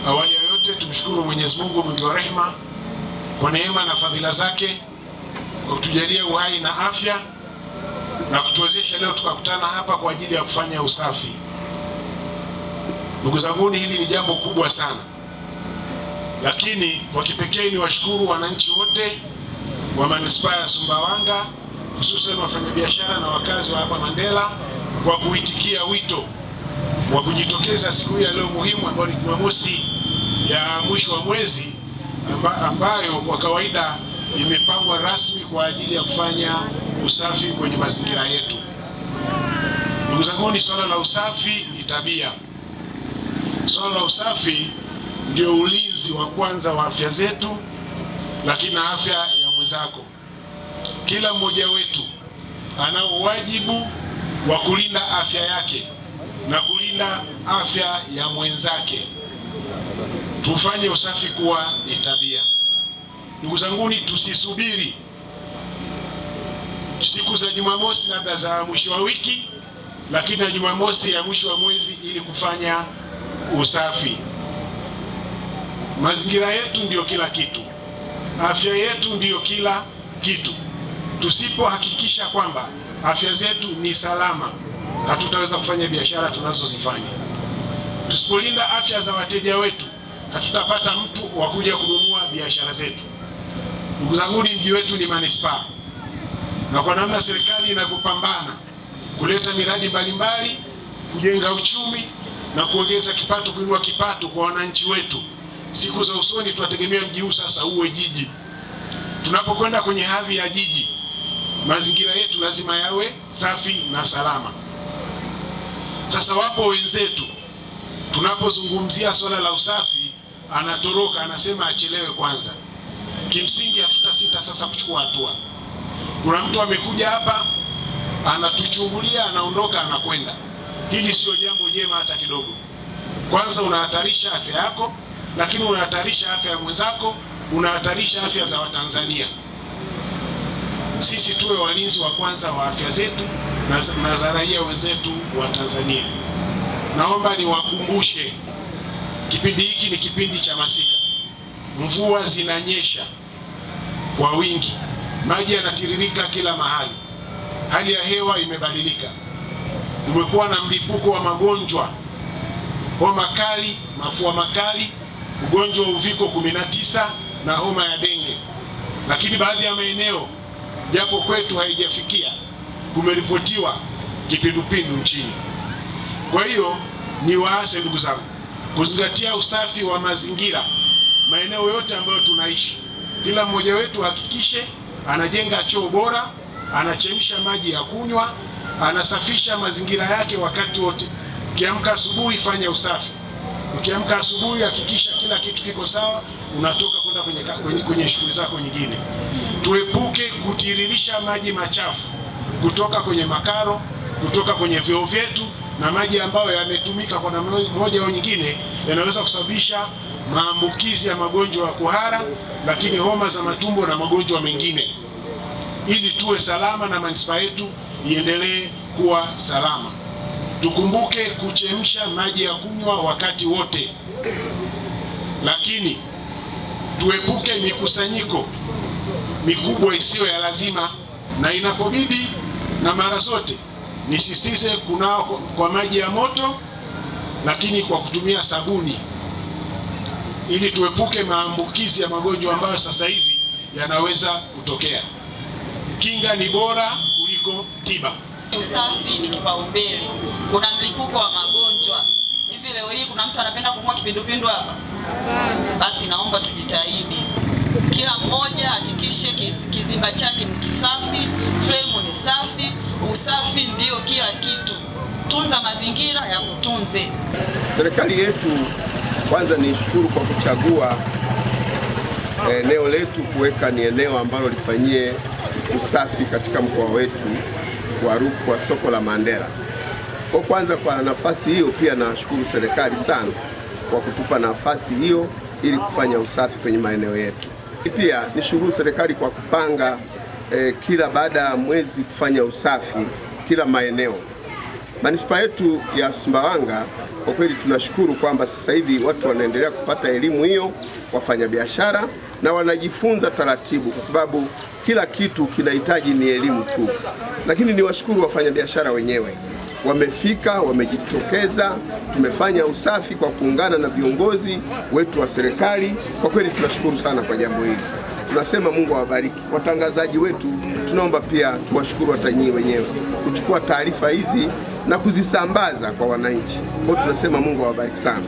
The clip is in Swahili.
Awali ya yote tumshukuru Mwenyezi Mungu mwingi wa rehema kwa neema na fadhila zake kwa kutujalia uhai na afya na kutuwezesha leo tukakutana hapa kwa ajili ya kufanya usafi. Ndugu zangu, hili ni jambo kubwa sana, lakini kwa kipekee ni washukuru wananchi wote wa manispaa ya Sumbawanga, hususan wafanyabiashara na wakazi wa hapa Mandela kwa kuitikia wito wa kujitokeza siku hii ya leo muhimu ambayo ni Jumamosi ya mwisho wa mwezi ambayo kwa kawaida imepangwa rasmi kwa ajili ya kufanya usafi kwenye mazingira yetu. Ndugu zangu, swala la usafi ni tabia. Swala la usafi ndio ulinzi wa kwanza wa afya zetu, lakini na afya ya mwenzako. Kila mmoja wetu ana wajibu wa kulinda afya yake na kulinda afya ya mwenzake. Tufanye usafi kuwa ni tabia. Ndugu zanguni, tusisubiri siku za Jumamosi labda za mwisho wa wiki, lakini na Jumamosi ya mwisho wa mwezi ili kufanya usafi. Mazingira yetu ndiyo kila kitu, afya yetu ndiyo kila kitu. Tusipohakikisha kwamba afya zetu ni salama, hatutaweza kufanya biashara tunazozifanya. Tusipolinda afya za wateja wetu, hatutapata mtu wa kuja kununua biashara zetu. Ndugu zangu, mji wetu ni manispaa, na kwa namna serikali inavyopambana kuleta miradi mbalimbali, kujenga uchumi na kuongeza kipato, kuinua kipato kwa wananchi wetu, siku za usoni tunategemea mji huu sasa uwe jiji. Tunapokwenda kwenye hadhi ya jiji, mazingira yetu lazima yawe safi na salama. Sasa wapo wenzetu, tunapozungumzia swala la usafi anatoroka, anasema achelewe kwanza. Kimsingi hatutasita sasa kuchukua hatua. Kuna mtu amekuja hapa anatuchungulia, anaondoka, anakwenda. Hili sio jambo jema hata kidogo. Kwanza unahatarisha afya yako, lakini unahatarisha afya ya mwenzako, unahatarisha afya za Watanzania. Sisi tuwe walinzi wa kwanza wa afya zetu na za raia wenzetu wa Tanzania. Naomba niwakumbushe, kipindi hiki ni kipindi cha masika. Mvua zinanyesha kwa wingi, maji yanatiririka kila mahali, hali ya hewa imebadilika. Kumekuwa na mlipuko wa magonjwa, homa kali, mafua makali, ugonjwa wa uviko 19 na homa ya denge. Lakini baadhi ya maeneo, japo kwetu haijafikia, kumeripotiwa kipindupindu nchini. Kwa hiyo ni waase ndugu zangu kuzingatia usafi wa mazingira maeneo yote ambayo tunaishi. Kila mmoja wetu hakikishe anajenga choo bora, anachemsha maji ya kunywa, anasafisha mazingira yake wakati wote. Ukiamka asubuhi fanya usafi. Ukiamka asubuhi hakikisha kila kitu kiko sawa, unatoka kwenda kwenye shughuli zako nyingine. Tuepuke kutiririsha maji machafu kutoka kwenye makaro, kutoka kwenye vyoo vyetu, na maji ambayo yametumika kwa namna moja au nyingine yanaweza kusababisha maambukizi ya magonjwa ya kuhara, lakini homa za matumbo na magonjwa mengine, ili tuwe salama na manispaa yetu iendelee kuwa salama. Tukumbuke kuchemsha maji ya kunywa wakati wote, lakini tuepuke mikusanyiko mikubwa isiyo ya lazima, na inapobidi na mara zote nisisitize kunao kwa maji ya moto, lakini kwa kutumia sabuni, ili tuepuke maambukizi ya magonjwa ambayo sasa hivi yanaweza kutokea. Kinga ni bora kuliko tiba. Usafi ni kipaumbele. Kuna mlipuko wa magonjwa. Hivi leo hii kuna mtu anapenda kumua kipindupindu hapa? Basi naomba tujitahidi. Kila mmoja hakikishe kizimba chake ni kisafi, fremu ni safi. Usafi ndio kila kitu. Tunza mazingira ya kutunze. Serikali yetu kwanza ni shukuru kwa kuchagua eneo letu kuweka ni eneo ambalo lifanyie usafi katika mkoa wetu wa Rukwa, soko la Mandela. Kwa kwanza kwa nafasi hiyo pia nashukuru serikali sana kwa kutupa nafasi hiyo ili kufanya usafi kwenye maeneo yetu. Pia nishukuru serikali kwa kupanga kila baada ya mwezi kufanya usafi kila maeneo. Manispaa yetu ya Sumbawanga Kwa kweli tunashukuru kwamba sasa hivi watu wanaendelea kupata elimu hiyo, wafanyabiashara, na wanajifunza taratibu, kwa sababu kila kitu kinahitaji ni elimu tu. Lakini niwashukuru wafanyabiashara wenyewe, wamefika, wamejitokeza, tumefanya usafi kwa kuungana na viongozi wetu wa serikali. Kwa kweli tunashukuru sana kwa jambo hili. Tunasema Mungu awabariki. Watangazaji wetu tunaomba pia tuwashukuru hata nyinyi wenyewe kuchukua taarifa hizi na kuzisambaza kwa wananchi. Kwa tunasema Mungu awabariki sana.